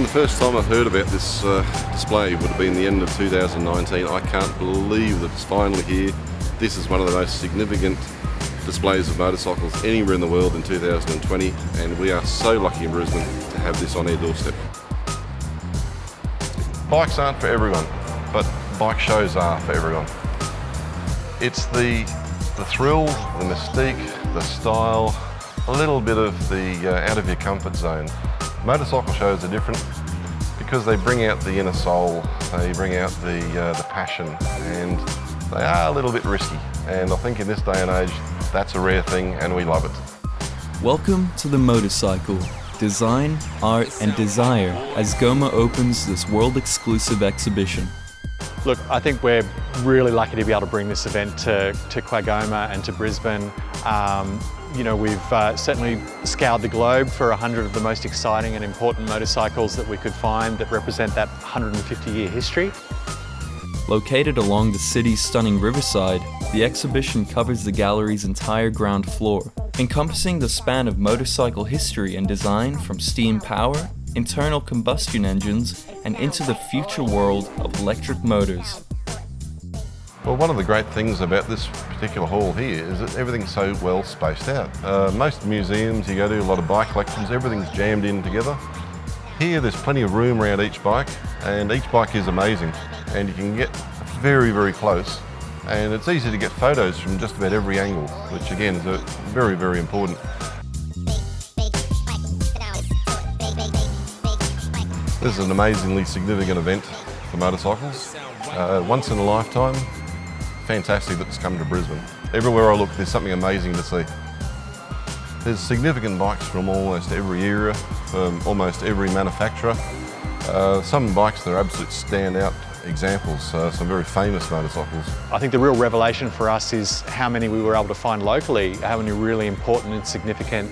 the first time I heard about this display would have been the end of 2019. I can't believe that it's finally here. This is one of the most significant displays of motorcycles anywhere in the world in 2020, and we are so lucky in Brisbane to have this on our doorstep. Bikes aren't for everyone, but bike shows are for everyone. It's the thrill, the mystique, the style, a little bit of the out of your comfort zone. Motorcycle shows are different because they bring out the inner soul, they bring out the passion, and they are a little bit risky. And I think in this day and age, that's a rare thing, and we love it. Welcome to the motorcycle. Design, art, and desire as GOMA opens this world-exclusive exhibition. Look, I think we're really lucky to be able to bring this event to QAGOMA and to Brisbane. We've certainly scoured the globe for 100 of the most exciting and important motorcycles that we could find that represent that 150-year history. Located along the city's stunning riverside, the exhibition covers the gallery's entire ground floor, encompassing the span of motorcycle history and design from steam power, internal combustion engines, and into the future world of electric motors. Well, one of the great things about this particular hall here is that everything's so well spaced out. Most museums you go to, a lot of bike collections, everything's jammed in together. Here there's plenty of room around each bike, and each bike is amazing, and you can get very, very close, and it's easy to get photos from just about every angle, which again is very, very important. This is an amazingly significant event for motorcycles. Once in a lifetime, fantastic that it's come to Brisbane. Everywhere I look, there's something amazing to see. There's significant bikes from almost every era, from almost every manufacturer. Some bikes that are absolute standout examples, some very famous motorcycles. I think the real revelation for us is how many we were able to find locally, how many really important and significant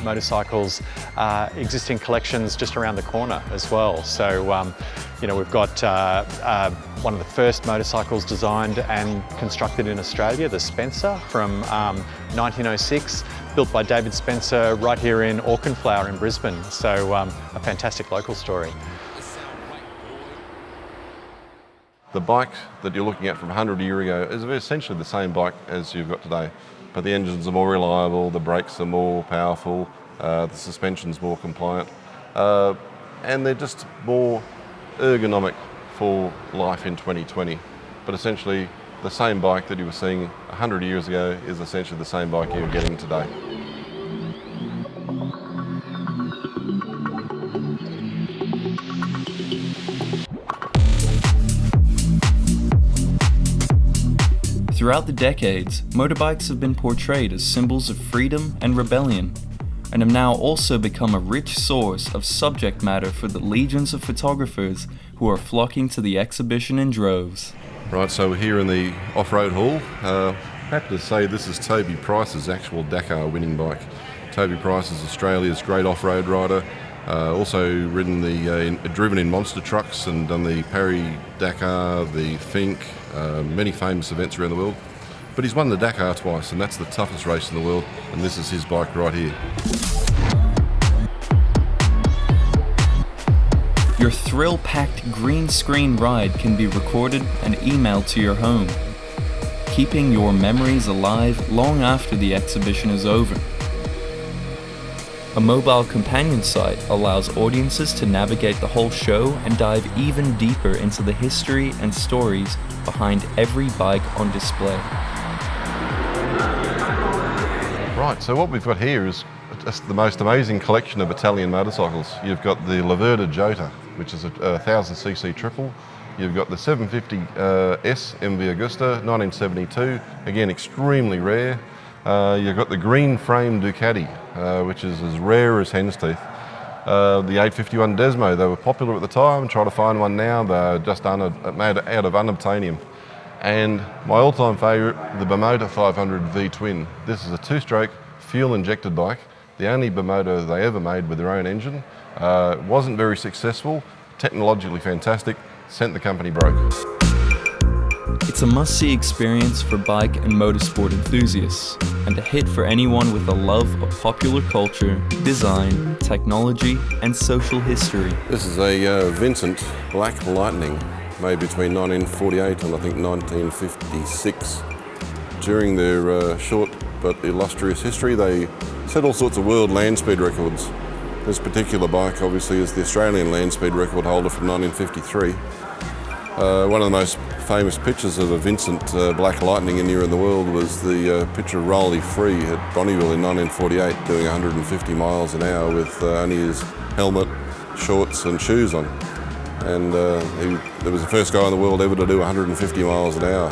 motorcycles existing collections just around the corner as well. So, we've got one of the first motorcycles designed and constructed in Australia, the Spencer from 1906, built by David Spencer right here in Auchenflower in Brisbane. So a fantastic local story. The bike that you're looking at from 100 years ago is essentially the same bike as you've got today, but the engines are more reliable, the brakes are more powerful, the suspension's more compliant, and they're just more ergonomic for life in 2020. But essentially, the same bike that you were seeing 100 years ago is essentially the same bike you're getting today. Throughout the decades, motorbikes have been portrayed as symbols of freedom and rebellion, and have now also become a rich source of subject matter for the legions of photographers who are flocking to the exhibition in droves. Right, so we're here in the off-road hall. Happy to say this is Toby Price's actual Dakar winning bike. Toby Price is Australia's great off-road rider. Also driven in monster trucks and done the Paris-Dakar, the Fink, many famous events around the world. But he's won the Dakar twice, and that's the toughest race in the world, and this is his bike right here. Your thrill-packed green screen ride can be recorded and emailed to your home, keeping your memories alive long after the exhibition is over. A mobile companion site allows audiences to navigate the whole show and dive even deeper into the history and stories behind every bike on display. Right, so what we've got here is just the most amazing collection of Italian motorcycles. You've got the Laverda Jota, which is a 1000cc triple. You've got the 750S MV Agusta, 1972, again extremely rare. You've got the green frame Ducati, which is as rare as hen's teeth. The 851 Desmo, they were popular at the time, try to find one now, they're just made out of unobtainium. And my all-time favourite, the Bimota 500 V-Twin. This is a two-stroke, fuel-injected bike, the only Bimota they ever made with their own engine. Wasn't very successful, technologically fantastic, sent the company broke. It's a must-see experience for bike and motorsport enthusiasts, and a hit for anyone with a love of popular culture, design, technology, and social history. This is a Vincent Black Lightning, made between 1948 and I think 1956. During their short but illustrious history, they set all sorts of world land speed records. This particular bike obviously is the Australian land speed record holder from 1953. One of the most famous pictures of a Vincent Black Lightning anywhere in the world was the picture of Rolly Free at Bonneville in 1948 doing 150 miles an hour with only his helmet, shorts and shoes on. And he was the first guy in the world ever to do 150 miles an hour.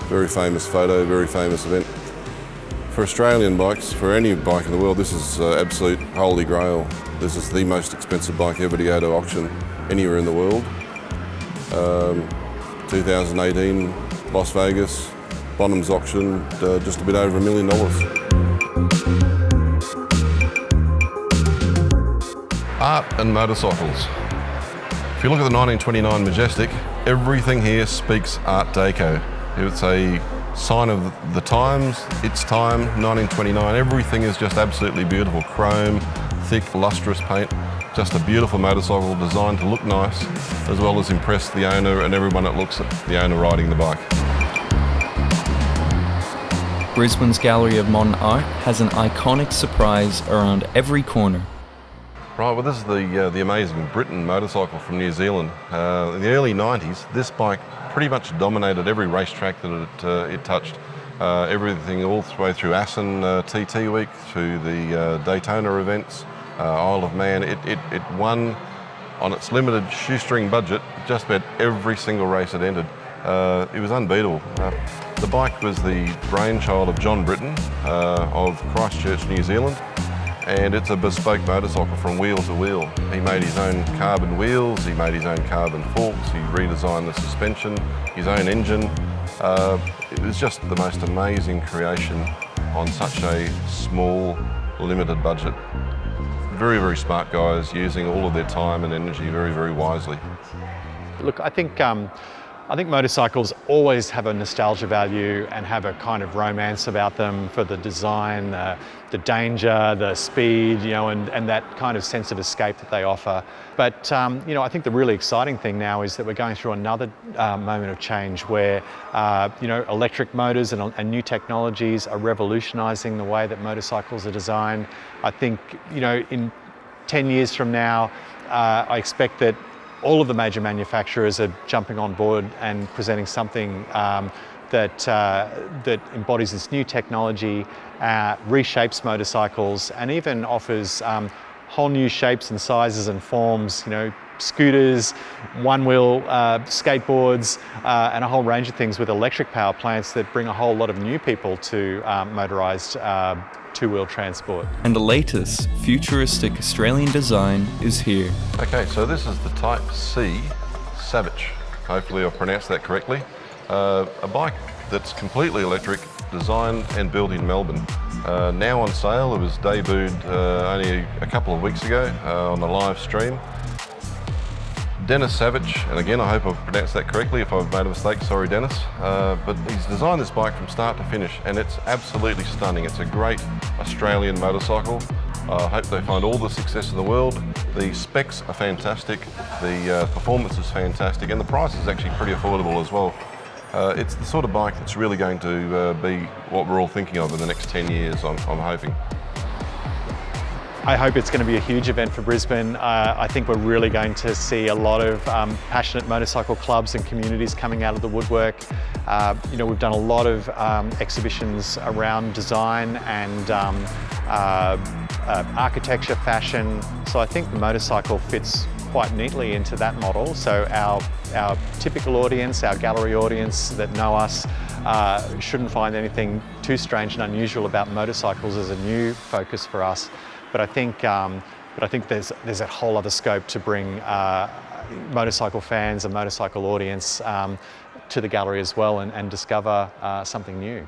Very famous photo, very famous event. For Australian bikes, for any bike in the world, this is absolute holy grail. This is the most expensive bike ever to go to auction anywhere in the world. 2018, Las Vegas, Bonham's auction, just a bit over $1 million. Art and motorcycles. If you look at the 1929 Majestic, everything here speaks Art Deco. It's a sign of the times, its time, 1929. Everything is just absolutely beautiful. Chrome, thick, lustrous paint. Just a beautiful motorcycle designed to look nice, as well as impress the owner and everyone that looks at the owner riding the bike. Brisbane's Gallery of Modern Art has an iconic surprise around every corner. Right, well this is the amazing Britain motorcycle from New Zealand. In the early 90s, this bike pretty much dominated every racetrack that it touched. Everything all the way through Assen TT Week, through the Daytona events, Isle of Man. It won on its limited shoestring budget just about every single race it entered. It was unbeatable. The bike was the brainchild of John Britton of Christchurch, New Zealand. And it's a bespoke motorcycle from wheel to wheel. He made his own carbon wheels, he made his own carbon forks, he redesigned the suspension, his own engine. It was just the most amazing creation on such a small, limited budget. Very, very smart guys using all of their time and energy very, very wisely. Look, I think motorcycles always have a nostalgia value and have a kind of romance about them for the design, the danger, the speed, and that kind of sense of escape that they offer. But I think the really exciting thing now is that we're going through another moment of change where electric motors and new technologies are revolutionising the way that motorcycles are designed. I think in 10 years from now, I expect that all of the major manufacturers are jumping on board and presenting something that embodies this new technology, reshapes motorcycles, and even offers whole new shapes and sizes and forms. Scooters, one-wheel skateboards, and a whole range of things with electric power plants that bring a whole lot of new people to motorised two-wheel transport. And the latest futuristic Australian design is here. Okay, so this is the Type C Savage. Hopefully I've pronounced that correctly. A bike that's completely electric, designed and built in Melbourne. Now on sale. It was debuted only a couple of weeks ago on a live stream. Dennis Savage, and again I hope I've pronounced that correctly. If I've made a mistake, sorry Dennis. But he's designed this bike from start to finish and it's absolutely stunning. It's a great Australian motorcycle. I hope they find all the success in the world. The specs are fantastic, the performance is fantastic, and the price is actually pretty affordable as well. It's the sort of bike that's really going to be what we're all thinking of in the next 10 years, I'm hoping. I hope it's going to be a huge event for Brisbane. I think we're really going to see a lot of passionate motorcycle clubs and communities coming out of the woodwork. We've done a lot of exhibitions around design and architecture, fashion. So I think the motorcycle fits quite neatly into that model. So our typical audience, our gallery audience that know us, shouldn't find anything too strange and unusual about motorcycles as a new focus for us. But I think there's a whole other scope to bring motorcycle fans and motorcycle audience to the gallery as well and discover something new.